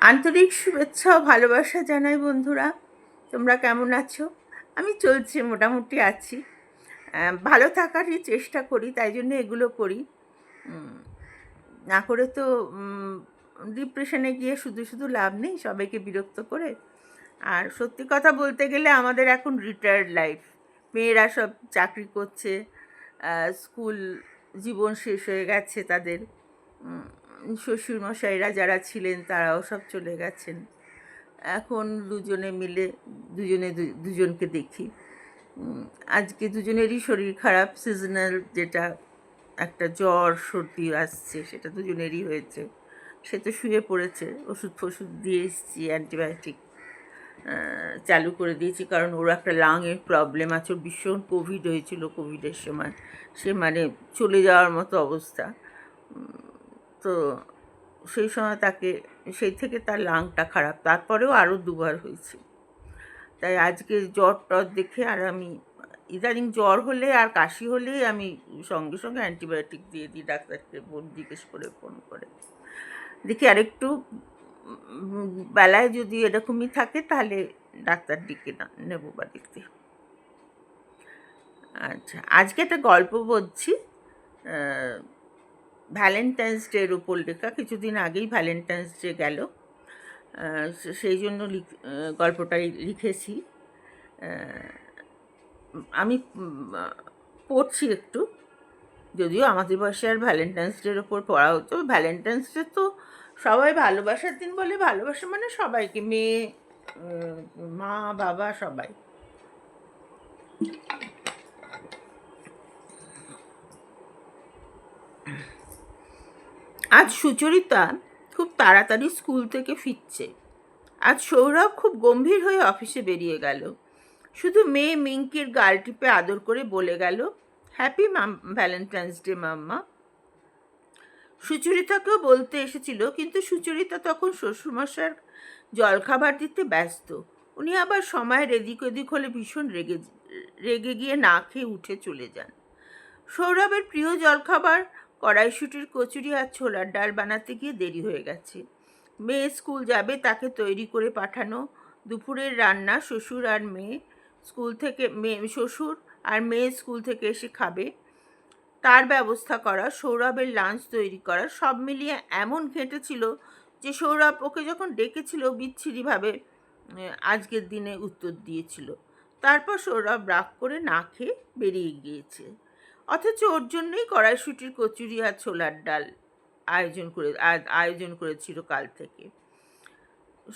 আন্তরিক শুভেচ্ছা ও ভালোবাসা জানাই বন্ধুরা। তোমরা কেমন আছো? আমি চলছে, মোটামুটি আছি। ভালো থাকারই চেষ্টা করি, তাই জন্য এগুলো করি। না করে তো ডিপ্রেশনে গিয়ে শুধু শুধু লাভ নেই, সবাইকে বিরক্ত করে। আর সত্যি কথা বলতে গেলে আমাদের এখন রিটায়ার্ড লাইফ। মেয়েরা সব চাকরি করছে, স্কুল জীবন শেষ হয়ে গেছে তাদের। শ্বশুরমশাইরা যারা ছিলেন তারাও সব চলে গেছেন। এখন দুজনে মিলে দুজনকে দেখি। আজকে দুজনেরই শরীর খারাপ, সিজনাল যেটা একটা জ্বর সর্দি আসছে, সেটা দুজনেরই হয়েছে। সে তো শুয়ে পড়েছে, ওষুধ ফষুধ দিয়ে এসেছি, অ্যান্টিবায়োটিক চালু করে দিয়েছি, কারণ ওর একটা লাংয়ের প্রবলেম আছে। ওর ভীষণ কোভিড হয়েছিল, কোভিডের সময় সে মানে চলে যাওয়ার মতো অবস্থা। তো সেই সময় তাকে, সেই থেকে তার লাংটা খারাপ, তারপরেও আরও দুবার হয়েছে। তাই আজকে জ্বর টর দেখে আর আমি ইদানিং জ্বর হলে আর কাশি হলেই আমি সঙ্গে সঙ্গে অ্যান্টিবায়োটিক দিয়ে দিই ডাক্তারকে জিজ্ঞেস করে, ফোন করে দেখি। আরেকটু বেলায় যদি এরকমই থাকে তাহলে ডাক্তার ডেকে নেবো বাড়িতে। আচ্ছা, আজকে একটা গল্প বলছি, ভ্যালেন্টাইন্স ডের উপর লেখা। কিছুদিন আগেই ভ্যালেন্টাইন্স ডে গেল, সেই জন্য গল্পটাই লিখেছি। আমি পড়ছি একটু, যদিও আমাদের বয়সে আর ভ্যালেন্টাইন্স ডের ওপর পড়া হতো। ভ্যালেন্টাইন্স ডে তো সবাই ভালোবাসার দিন বলে, ভালোবাসা মানে সবাইকে, মেয়ে, মা, বাবা, সবাই। আজ সুচরিতা খুব তাড়াতাড়ি স্কুল থেকে ফিরছে। আজ সৌরভ খুব গম্ভীর হয়ে অফিসে বেরিয়ে গেল। শুধু মেয়ে মিঙ্কির গাল টিপে আদর করে বলে গেল, হ্যাপি ভ্যালেন্টাইন্স ডে মাম্মা। সুচরিতাকেও বলতে এসেছিল, কিন্তু সুচরিতা তখন শ্বশুরমশাইয়ের জলখাবার দিতে ব্যস্ত। উনি আবার সময়ের এদিক ওদিক হলে ভীষণ রেগে গিয়ে না খেয়ে উঠে চলে যান। সৌরভের প্রিয় জলখাবার কড়াইশুটির কচুরি আর ছোলার ডাল বানাতে গিয়ে দেরি হয়ে গেছে। মেয়ে স্কুল যাবে, তাকে তৈরি করে পাঠানো। দুপুরের রান্না শ্বশুর আর মেয়ে স্কুল থেকে এসে খাবে, তার ব্যবস্থা করা, সৌরভের লাঞ্চ তৈরি করা, সব মিলিয়ে এমন ঘেঁটেছিল যে সৌরভ ওকে যখন ডেকেছিল বিচ্ছিরিভাবে আজকের দিনে উত্তর দিয়েছিল। তারপর সৌরভ রাগ করে না খেয়ে বেরিয়ে গিয়েছে, অথচ ওর জন্যই কড়াইশুটির কচুরি আর ছোলার ডাল আয়োজন করেছিল কাল থেকে।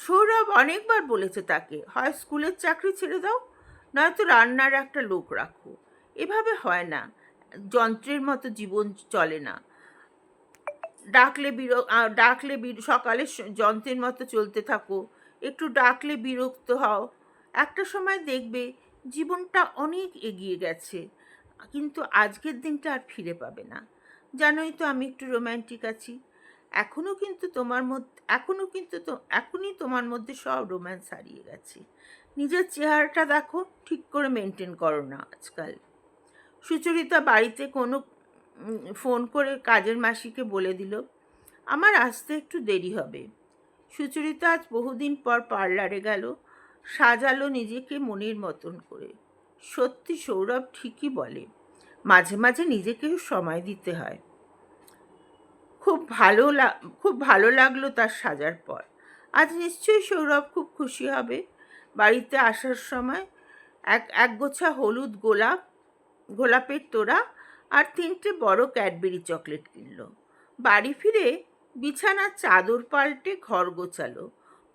সৌরভ অনেকবার বলেছে তাকে, হয় স্কুলের চাকরি ছেড়ে দাও, নয়তো রান্নার একটা লোক রাখো। এভাবে হয় না, যন্ত্রের মতো জীবন চলে না। সকালে যন্ত্রের মতো চলতে থাকো, একটু ডাকলে বিরক্ত হও। একটা সময় দেখবে জীবনটা অনেক এগিয়ে গেছে, কিন্তু আজকের দিনটা আর ফিরে পাবে না। জানোই তো আমি একটু রোম্যান্টিক আছি। এখনই তোমার মধ্যে সব রোম্যান্স হারিয়ে গেছে। নিজের চেহারাটা দেখো, ঠিক করে মেনটেন করো না আজকাল। সুচরিতা বাড়িতে ফোন করে কাজের মাসিকে বলে দিল, আমার আসতে একটু দেরি হবে। সুচরিতা আজ বহুদিন পর পার্লারে গেল, সাজালো নিজেকে মনের মতন করে। সত্যি সৌরভ ঠিকই বলে, মাঝে মাঝে নিজেকেও সময় দিতে হয়। খুব ভালো লাগলো তার সাজার পর। আজ নিশ্চয়ই সৌরভ খুব খুশি হবে। বাড়িতে আসার সময় একগোছা হলুদ গোলাপের তোড়া আর 3টে বড় ক্যাডবেরি চকলেট কিনল। বাড়ি ফিরে বিছানার চাদর পাল্টে ঘর গোছালো।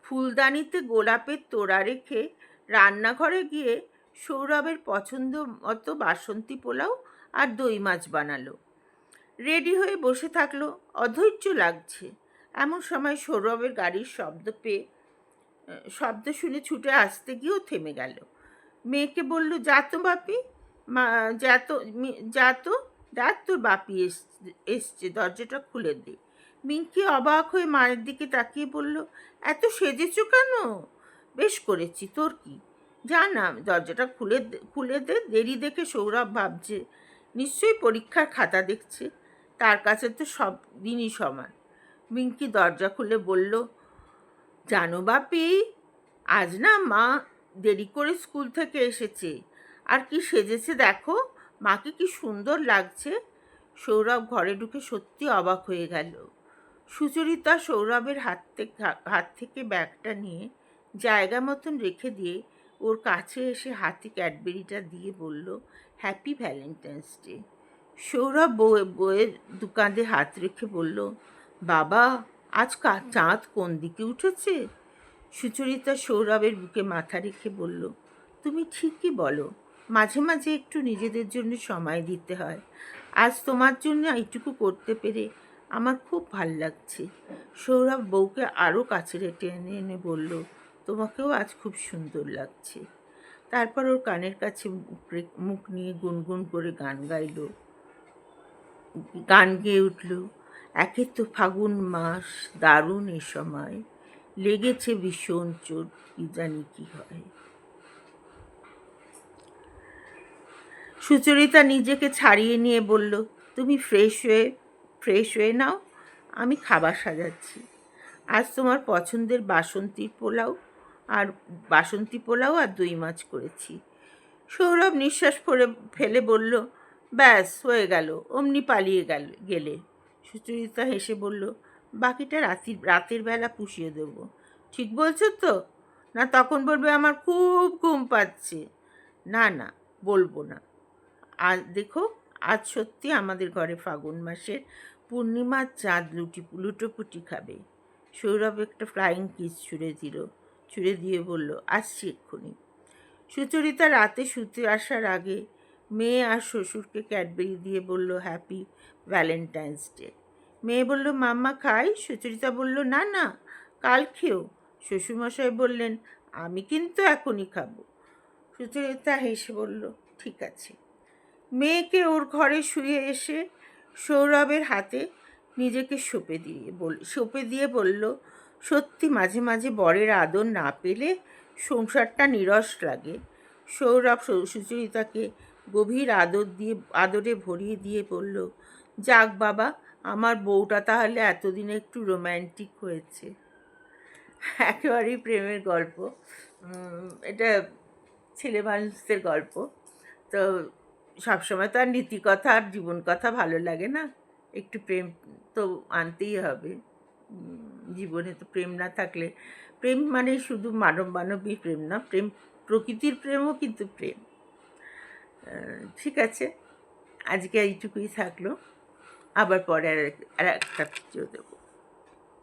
ফুলদানিতে গোলাপের তোড়া রেখে রান্নাঘরে গিয়ে সৌরভের পছন্দ মতো বাসন্তী পোলাও আর দই মাছ বানালো। রেডি হয়ে বসে থাকলো, অধৈর্য লাগছে। এমন সময় সৌরভের গাড়ির শব্দ শুনে ছুটে আসতে গিয়েও থেমে গেল। মেয়েকে বলল, যা তো বাপি, দেখ তোর বাপি এসছে, দরজাটা খুলে দে। মিঙ্কি অবাক হয়ে মায়ের দিকে তাকিয়ে বলল, এত সেজেছ কেন? বেশ করেছি, তোর কি? যা না, দরজাটা খুলে দে। দেরি দেখে সৌরভ ভাবছে নিশ্চয়ই পরীক্ষার খাতা দেখছে, তার কাছে তো সব দিনই সমান। মিঙ্কি দরজা খুলে বলল, জানো বাপি, আজ না মা দেরি করে স্কুল থেকে এসেছে, আর কি সেজেছে দেখো, মাকে কি সুন্দর লাগছে। সৌরভ ঘরে ঢুকে সত্যি অবাক হয়ে গেল। সুচরিতা সৌরভের হাত থেকে ব্যাগটা নিয়ে জায়গা মতন রেখে দিয়ে ওর কাছে এসে হাতে ক্যাডবেরিটা দিয়ে বলল, হ্যাপি ভ্যালেন্টাইন্স ডে। সৌরভ বউয়ের দুকাঁধে হাত রেখে বলল, বাবা, আজ চাঁদ কোন দিকে উঠেছে? সুচরিতা সৌরভের বুকে মাথা রেখে বলল, তুমি ঠিকই বলো, মাঝে মাঝে একটু নিজেদের জন্য সময় দিতে হয়। আজ তোমার জন্য এইটুকু করতে পেরে আমার খুব ভাল লাগছে। সৌরভ বউকে আরও কাছে টেনে এনে বলল, তোমাকেও আজ খুব সুন্দর লাগছে। তারপর ওর কানের কাছে মুখ নিয়ে গুনগুন করে গান গেয়ে উঠল, একে তো ফাগুন মাস, দারুণ এ সময়, লেগেছে ভীষণ চোট, কি জানি কি হয়। সুচরিতা নিজেকে ছাড়িয়ে নিয়ে বলল, তুমি ফ্রেশ হয়ে নাও, আমি খাবার সাজাচ্ছি। আজ তোমার পছন্দের বাসন্তী পোলাও আর দই মাছ করেছি। সৌরভ নিঃশ্বাস ফেলে বলল, ব্যাস হয়ে গেল, অমনি পালিয়ে গেলে। সুচরিতা হেসে বলল, বাকিটা রাতের বেলা পুষিয়ে দেব। ঠিক বলছো তো? না তখন বলবে আমার খুব ঘুম পাচ্ছে। না না, বলবো না। আজ দেখো, আজ সত্যি আমাদের ঘরে ফাগুন মাসের পূর্ণিমার চাঁদ লুটোপুটি খাবে। সৌরভ একটা ফ্লাইং কিস ছুঁড়ে দিয়ে বলল, আসছি এক্ষুনি। সুচরিতা রাতে শুতে আসার আগে মেয়ে আর শ্বশুরকে ক্যাডবেরি দিয়ে বলল, হ্যাপি ভ্যালেন্টাইন্স ডে। মেয়ে বলল, মাম্মা খাই? সুচরিতা বলল, না না, কাল খেও। শ্বশুরমশাই বললেন, আমি কিন্তু এখনই খাবো। সুচরিতা হেসে বলল, ঠিক আছে। মেয়েকে ওর ঘরে শুয়ে এসে সৌরভের হাতে নিজেকে সঁপে দিয়ে বলল, সত্যি মাঝে মাঝে বরের আদর না পেলে সংসারটা নিরস লাগে। সৌরভ সুচরিতাকে গভীর আদরে ভরিয়ে দিয়ে বলল, যাক বাবা, আমার বউটা তাহলে এতদিনে একটু রোম্যান্টিক হয়েছে। একেবারেই প্রেমের গল্প। এটা ছেলে মানুষদের গল্প। তো সবসময় তো আর নীতিকথা আর জীবন কথা ভালো লাগে না, একটু প্রেম তো আনতেই হবে। জীবনে তো প্রেম না থাকলে, প্রেম মানে শুধু মানবী প্রেম না, প্রেম প্রকৃতির প্রেমও কিন্তু প্রেম। ঠিক আছে, আজকে এইটুকুই থাকলো, আবার পরে আর একটা দেবো।